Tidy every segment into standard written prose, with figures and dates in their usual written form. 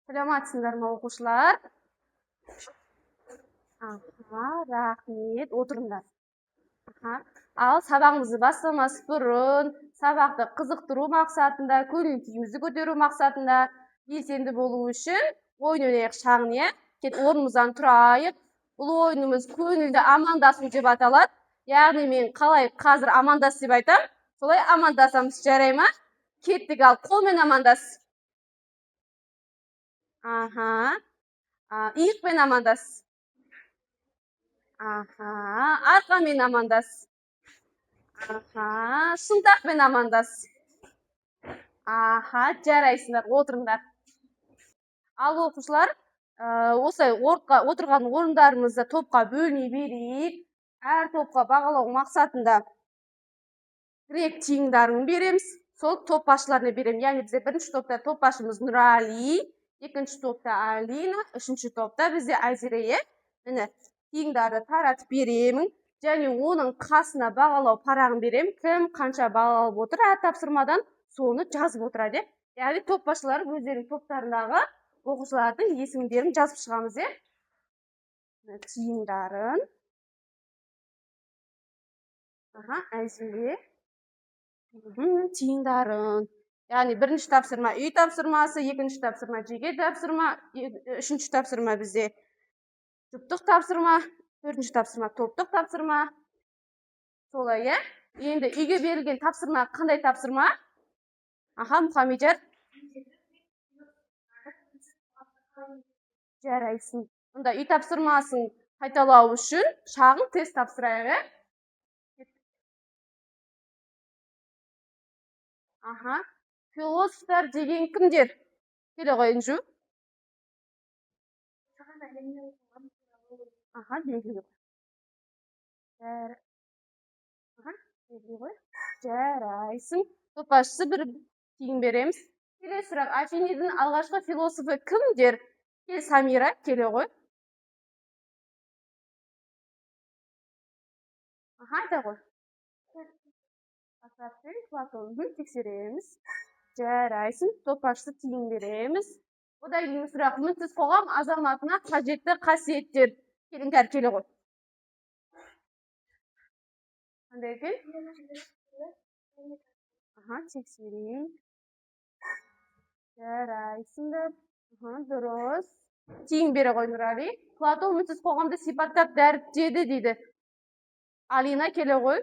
Саламатсыздар ма оқушылар? Рахмет, отырыңдар. Ал сабағымызды бастамас бұрын, сабақты қызықтыру мақсатында, көңіл күйімізді көтеру мақсатында, белсенді болу үшін ойын ойнайық шағын, иә? Кет орнымыздан тұрайық. Бұл ойынымыз көңілді амандасу деп аталады. Яғни мен қалай қазір амандас деп айтам, солай амандасамыз, жарай ма? Кеттік, ал қолмен амандас. Иықпен амандас. Арқамен амандас. Шынтақпен амандас. Жарайсыңдар, отырыңдар. Ал оқушылар, осылай отырған орындарымызды топқа бөліне берейік. Әр топқа бағалау мақсатында тірек тиындарын береміз. Сол топ басшыларына берем. Яғни бізде бірінші топта топ басшымыз Нұрали, екінші топта Алина, үшінші топта бізде Айзере. Міне, тиындарды таратып беремін. Және оның қасына бағалау парағын берем. Кім қанша бағалап отыр әр тапсырмадан, соны жазып отырады. Яғни топ басшылары өздерінің топтарындағы оқушылардың есімдерін жазып шығамыз. Тиындарын. Айзере. Тиындарын. Яғни бірінші тапсырма үй тапсырмасы, екінші тапсырма жеке тапсырма, үшінші тапсырма бізде жұптық тапсырма, төртінші тапсырма топтық тапсырма. Солай, иә? Енді үйге берілген тапсырма қандай тапсырма? Мұхамеджан. Жарайсың. Онда үй тапсырмасын қайталау үшін шағын тест тапсырайық, иә? Философтар деген кімдер? Келе ғой, Інжу. Белгілі ғой. Жарайсың. Топ басшысы бір тиын береміз. Келесі сұрақ, Афинидің алғашқы философы кімдер? Кел, Самира, келе ғой. Айта ғой. Платонды тексереміз. Жарайсың. Топ басшысы тиын береміз. Одан кейін сұрақ, мінсіз қоғам азаматына қажетті қасиеттер. Келіңдер, келе ғой. Қандай екен? Тексерейін. Жарайсыңдар. Дұрыс. Тиын бере ғой, Нұрали. Платон мінсіз қоғамды сипаттап дәріптеді дейді. Алина, келе ғой.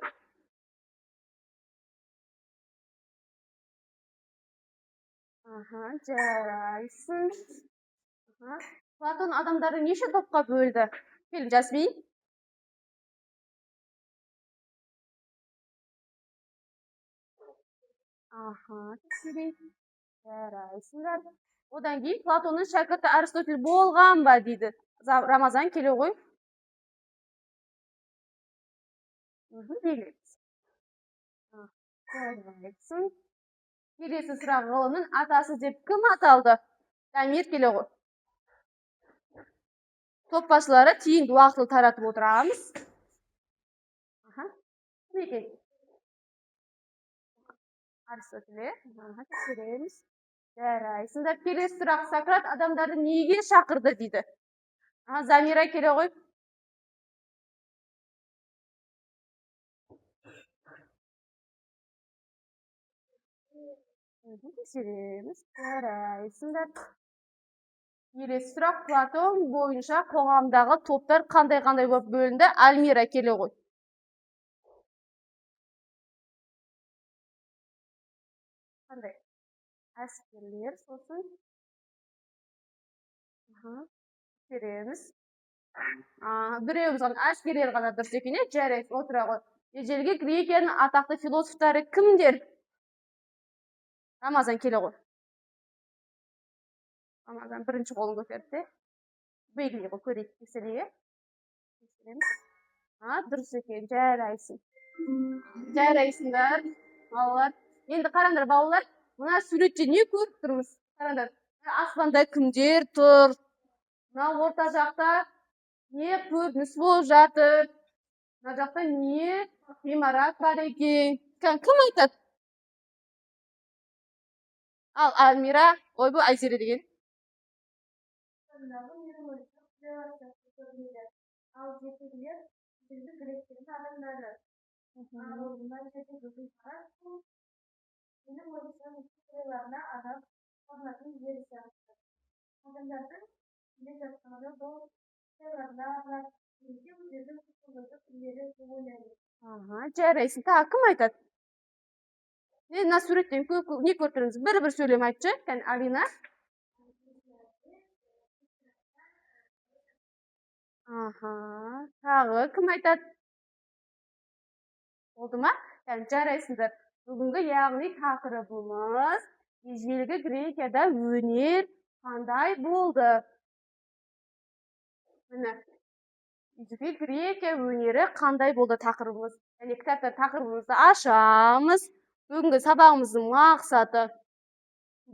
Жарайсың. Платон адамдарды неше топқа бөлді? Кел, Жасмин. Жарайсыңдар. Одан кейін Платонның шәкірті Аристотель болған ба дейді. Рамазан, келе ғой. Белеміз. Жарайсың. Келесі сұрақ, ғылымның атасы деп кім аталды? Дамир, келе ғой. Топ басшылары тиынды уақытылы таратып отырамыз. Аристотель, тексереміз. Жарайсыңдар. Келесі сұрақ, Сократ адамдарды неге шақырды дейді. Замира, келе ғой. Тексереміз. Жарайсыңдар. Келесі сұрақ, Платон бойынша қоғамдағы топтар қандай болып бөлінді? Альмира, келе ғой. Қандай? Әскерлер, сосын. Тексереміз. Біреуіміз ғана әскерлер ғана дұрыс екен, жарайсың, отыра ғой. Ежелгі Грекияның атақты философтары кімдер? Рамазан, келе ғой. Рамазан бірінші қолын көтерді. Белгілі ғой, көрейік, тексерейік. Дұрыс екен, жарайсың. Жарайсыңдар, балалар. Енді қараңдар, балалар, мына суретте не көріп тұрмыз? Қараңдар, аспанда кімдер тұр? Мына орта жақта не көрініс болып жатыр? Мына жақта не ғимарат бар екен? Кім айтады? Ал Альмира, ойбу, Айзере деген. Al жетегілер бізді гректердің адамдары. Bunlar жетегі қарасу, менің ойымша құдайларына адам қорнатын жері сияқты. Адамдардың келе жатқаны бұл құдайларына немесе өздердің құтылығы күндері деп ойлаймын. Жарайсың. Так, кім айтады? Мына суреттен не көрдіңіз? Бір сөйлем айтшы, Алина. Тағы кім айтады? Oldu ма? Жарайсыңдар. Бүгінгі яғни тақырыбымыз ежелгі Грекияда өнер қандай болды? Міне, ежелгі Грекия өнері қандай болды тақырыбымыз? Және кітапта тақырыбымызды ашамыз. Бүгінгі сабағымыздың мақсаты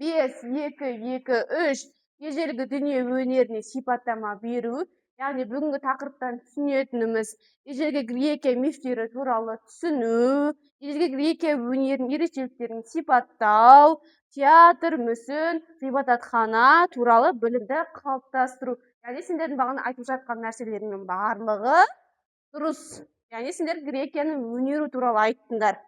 5, 2, 2, 3 ежелгі дүние өнеріне сипаттама беру. Яғни бүгінгі тақырыптан түсінетініміз ежелгі Грекия мифтері туралы түсіну, ежелгі Грекия өнерінің ерекшеліктерін сипаттау, театр, мүсін, ғибадатхана туралы білімді қалыптастыру. Яғни сендердің бағана айтып жатқан нәрселерінің барлығы дұрыс. Яғни сендер Грекияның өнері туралы айттыңдар.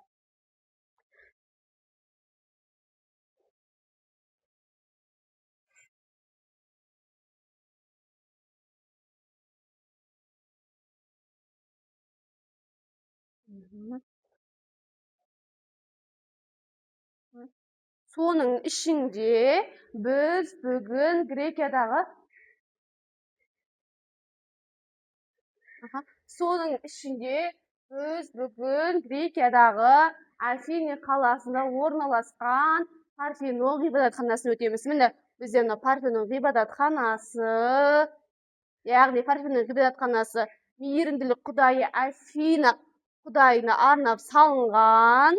Соның ішінде біз бүгін Грекиядағы Афины қаласында орналасқан Парфенон ғибадатханасын өтеміз. Міне, бізде Парфенон ғибадатханасы, яғни Парфенон ғибадатханасы мейірімділік құдайы Афина құдайына арнап салынған.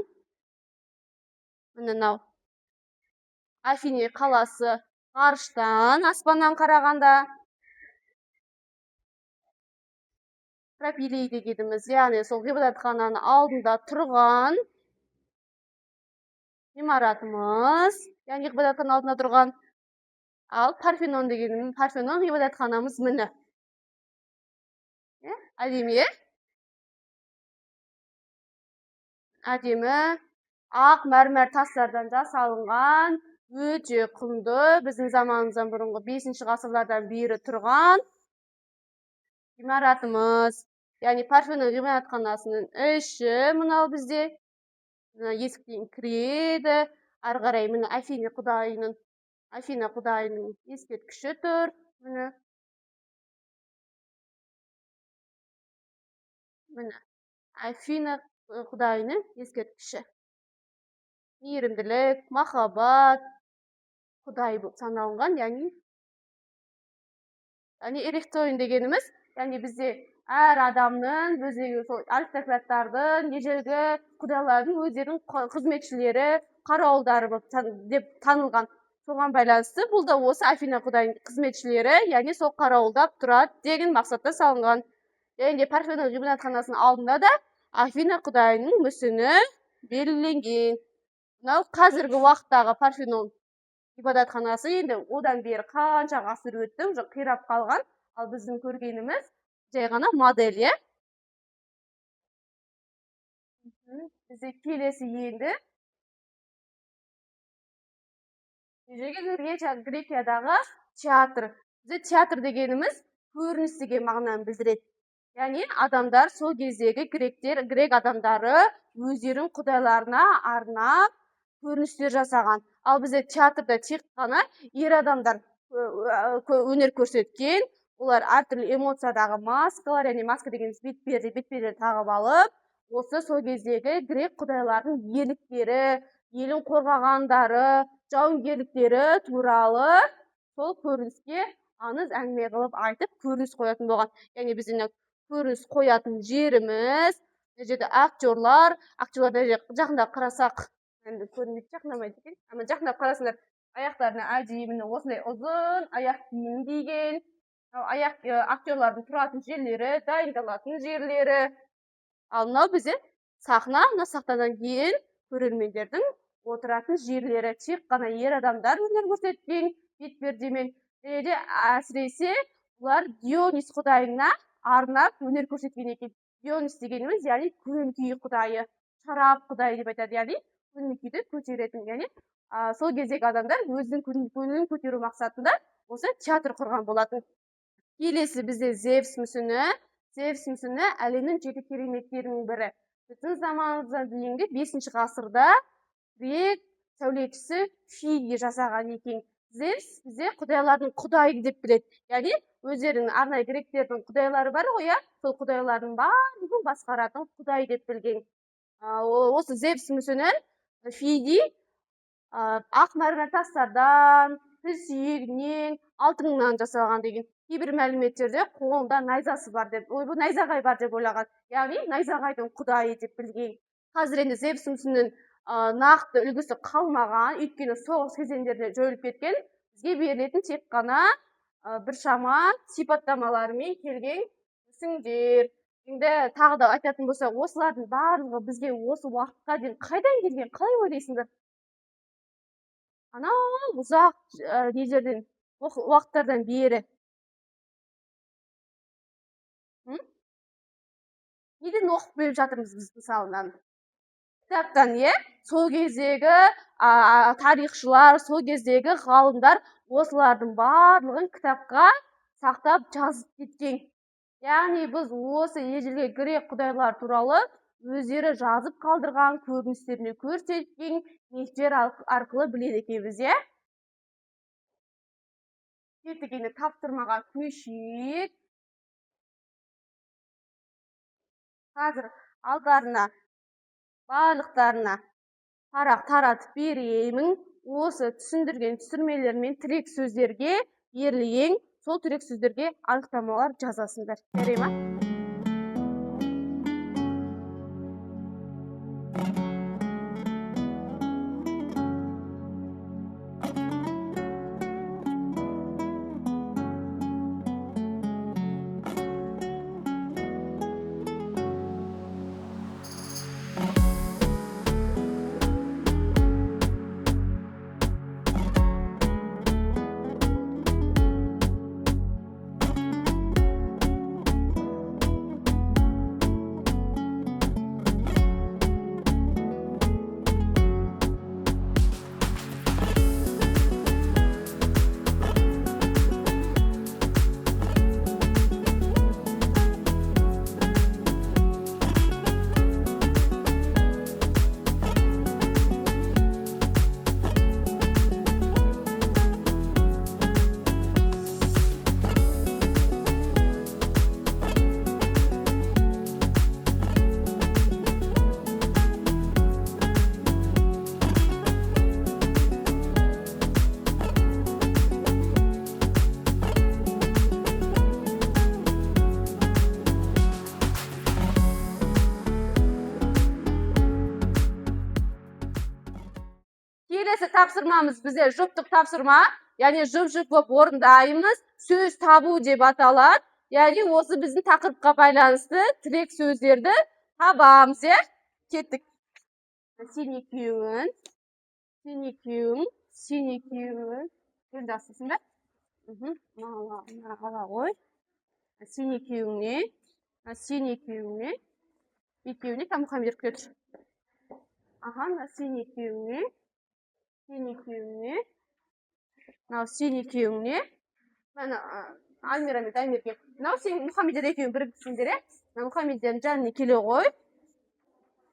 Міне, Афины қаласы ғарыштан, аспаннан қарағанда. Пропилей дегеніміз, яғни сол ғибадатхананың алдында тұрған ғимаратымыз, яғни ғибадатхананың алдында тұрған. Ал Парфенон дегеніміз, Парфенон ғибадатханамыз міне. Әдемі, әдемі ақ мәрмәр тастардан жасалынған, өте құнды, біздің заманымыздан бұрынғы 5-ші ғасырлардан бері тұрған ғимаратымыз. Яғни Парфенон ғибадатханасының іші мынау бізде. Есіктен кіреді. Ары қарай міне Афина құдайының ескерткіші тұр. Міне Афина құдайының ескерткіші. Мейірімділік, махаббат құдай болып саналынған, яғни Эрихтойн дегеніміз, яғни бізде әр адамның, біздегі аристократтардың, ежелгі құдайлардың өздерінің қызметшілері, қарауылдары деп танылған. Соған байланысты бұл да осы Афина құдайының қызметшілері, яғни сол қарауылдап тұрады деген мақсатта салынған. Және Парфенон ғибадатханасының алдында да Афина құдайының мүсіні белгіленген. Мынау қазіргі уақыттағы Парфенон ғибадатханасы, енді одан бері қанша ғасыр өтті, уже қирап қалған. Ал біздің көргеніміз жай ғана модель. Бізде келесі енді ежелгі Грекиядағы театр. Бізде театр дегеніміз көрініс деген мағынаны білдіреді. Яғни адамдар сол кездегі грек адамдары өздерінің құдайларына арнап көріністер жасаған. Ал бізде театрда тек қана ер адамдар өнер көрсеткен. Олар әртүрлі эмоциядағы маскалар, яғни маска дегеніміз бетперде тағып алып, осы сол кездегі грек құдайлардың ерліктері, елін қорғағандары, жауынгерліктері туралы сол көрініске аңыз әңгіме қылып айтып көрініс қоятын болған. Яғни біздің көрініс қоятын жеріміз, жерде актерлар жақындап қарасақ, енді көрінбейді, жақындамайды екен. Ама жақындап қарасыңдар, аяқтарына әдемі осындай ұзын аяқ киім киген. Актерлардың тұратын жерлері, дайындалатын жерлері. Ал мынау бізде сахна, мына сахнадан кейін көрермендердің отыратын жерлері. Тек қана ер адамдар өнер көрсеткен бетпердемен. және де әсіресе бұлар Дионис құдайына арнап өнер көрсеткен екен. Дионис дегеніміз, яғни көңіл күй құдайы, шарап құдайы деп айтады, яғни көңіл күйді көтеретін. Яғни сол кездегі адамдар өзінің көңілін көтеру мақсатында осы театр құрған болатын. Келесі бізде Зевс мүсіні. Зевс мүсіні әлемнің 7 кереметтерінің бірі. Біздің заманымыздан дейінгі 5 ғасырда грек сәулетшісі Фидий жасаған екен. Зевс бізде құдайлардың құдайы деп біледі. Яғни өздерінің арнайы гректердің құдайлары бар ғой, сол құдайлардың барлығын басқаратын құдай деп білген. Осы Зевс мүсінін Фидий ақ мәрмәр тастардан, піл сүйегінен, алтыннан жасалған деген. Кейбір мәліметтерде қолында найзасы бар деп, бұл найзағай бар деп ойлаған. Яғни найзағайдың құдайы деп білген. Қазір енді Зевс мүсінінің нақты үлгісі қалмаған, өйткені соғыс кезеңдерінде жойылып кеткен. Бізге берілетін тек қана біршама сипаттамаларымен келген мүсіндер. Енді тағы да айтатын болсақ, осылардың барлығы бізге осы уақытқа дейін қайдан келген, қалай ойлайсыңдар? Анау ұзақ недерден, уақыттардан бері. Неден оқып біліп жатырмыз біз мысалынан? Кітаптан, сол кездегі тарихшылар, сол кездегі ғалымдар осылардың барлығын кітапқа сақтап жазып кеткен. Яғни біз осы ежелгі грек құдайлар туралы өздері жазып қалдырған, көріністеріне көрсеткен мифтер арқылы біледі екенбіз, Кеттік енді тапсырмаға көшейік. Қазір алдарына барлықтарына парақ таратып беремін. Осы түсіндірген түсірмелер мен тірек сөздерге берілген, сол тірек сөздерге анықтамалар жазасыңдар. Жарай ма? Келесі тапсырмамыз бізде жұптық тапсырма, яғни жұп-жұп болып орындаймыз. Сөз табу деп аталады. Яғни осы біздің тақырыпқа байланысты тірек сөздерді табамыз, Кеттік. Сен екеуің. Жолдасысың ба? Мағала ғой. Сен екеуіңе. Екеуіне там Мұхаммед күте тұр. Сен екеуіңе. Мынау сен екеуіңе. Альмира мен Дамирге. Мынау сен Мұхаммедер екеуің бірігісіңдер, Мұхаммедердің жанына келе ғой.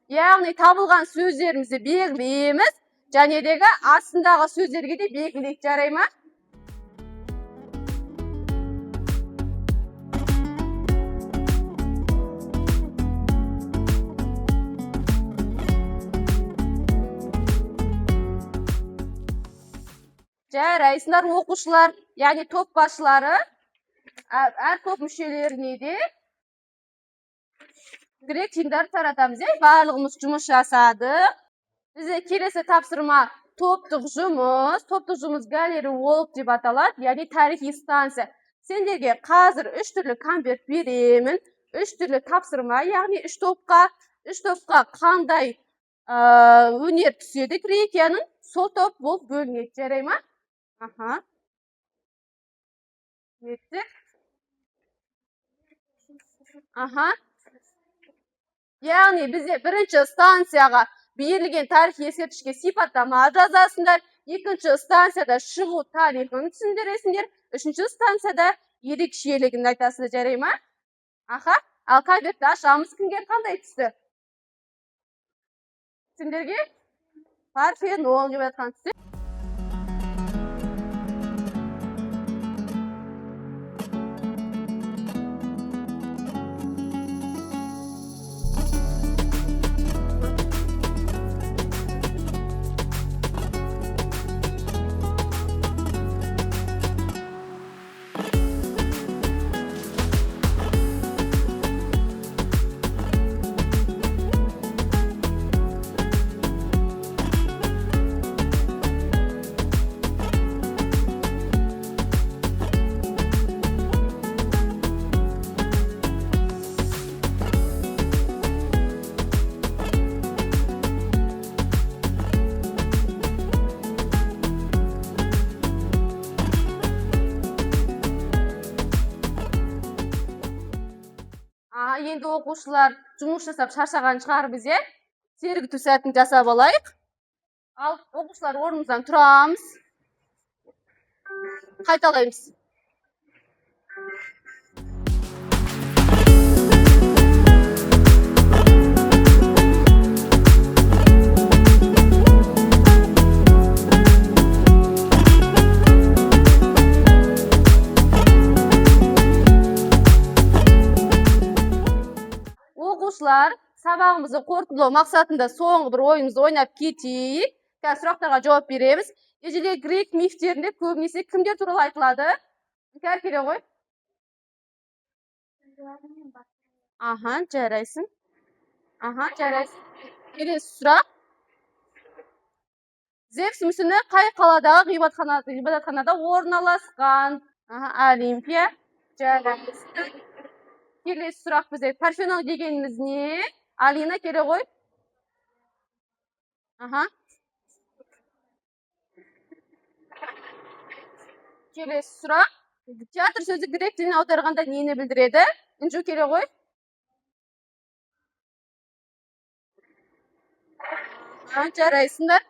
Яғни табылған сөздерімізді белгілейміз, және дегі астындағы сөздерге де белгілейік, жарай ма? Жарайсыңдар оқушылар, яғни топ басшылары, әр топ мүшелеріне де грек тиымдарды таратамыз, барлығымыз жұмыс жасадық. Бізде келесі тапсырма топтық жұмыс галеry work деп аталады, яғни тарихи станция. Сендерге қазір 3 түрлі конверт беремін, 3 түрлі тапсырма, яғни 3 топқа қандай өнер түседі грекияның, сол топ болып бөлінеді, жарай ма? Yettik. Aha. Яғни бізде бірінші станцияға берілген тарихи ескерткішке сипаттама жазасыңдар. Екінші станцияда шығу тарихын түсіндіресіңдер. Үшінші станцияда ерекшелігін айтасыңдар, жарай ма? Аха. Ал конвертті ашамыз. Кімге қандай түсті? Сендерге Парфенон деп жатқан түсті. Енді оқушылар жұмыс жасап шаршаған шығар бізде. Сергіту сәтін жасап алайық. Ал оқушылар орнымыздан тұрамыз. Қайталаймыз. Оқушылар, сабағымызды қорытындылау мақсатында соңғы бір ойынымызды ойнап кетейік. Қазір сұрақтарға жауап береміз. Ежелгі грек мифтерінде көбінесе кімдер туралы айтылады? Кәр келе ғой. Аха, жарайсың. Аха, жарайсың. Келесі сұрақ. Зевс мүсіні қай қаладағы ғибадатханада орналасқан? Аха, Олимпия. Жарайсың. Келесі сұрақ бізде. Парфенон дегеніміз не? Алина келе ғой. Аха. Келесі сұрақ. Театр сөзі грек тіліне аударғанда нені білдіреді? Інжу келе ғой. Жарайсыңдар.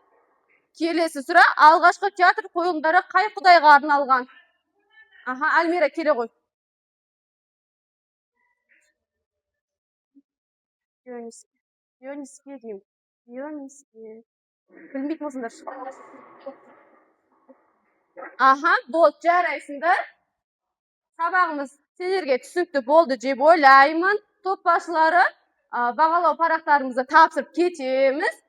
Келесі сұрақ. Алғашқы театр қойылымдары қай құдайға арналған? Аха, Альмира келе ғой. Диониске деймін. Диониске. Білмейді болсыңдар. Аха, болды, жарайсыңдар. Сабағымыз сендерге түсінікті болды деп ойлаймын. Топ басшылары бағалау парақтарымызды тапсырып кетеміз.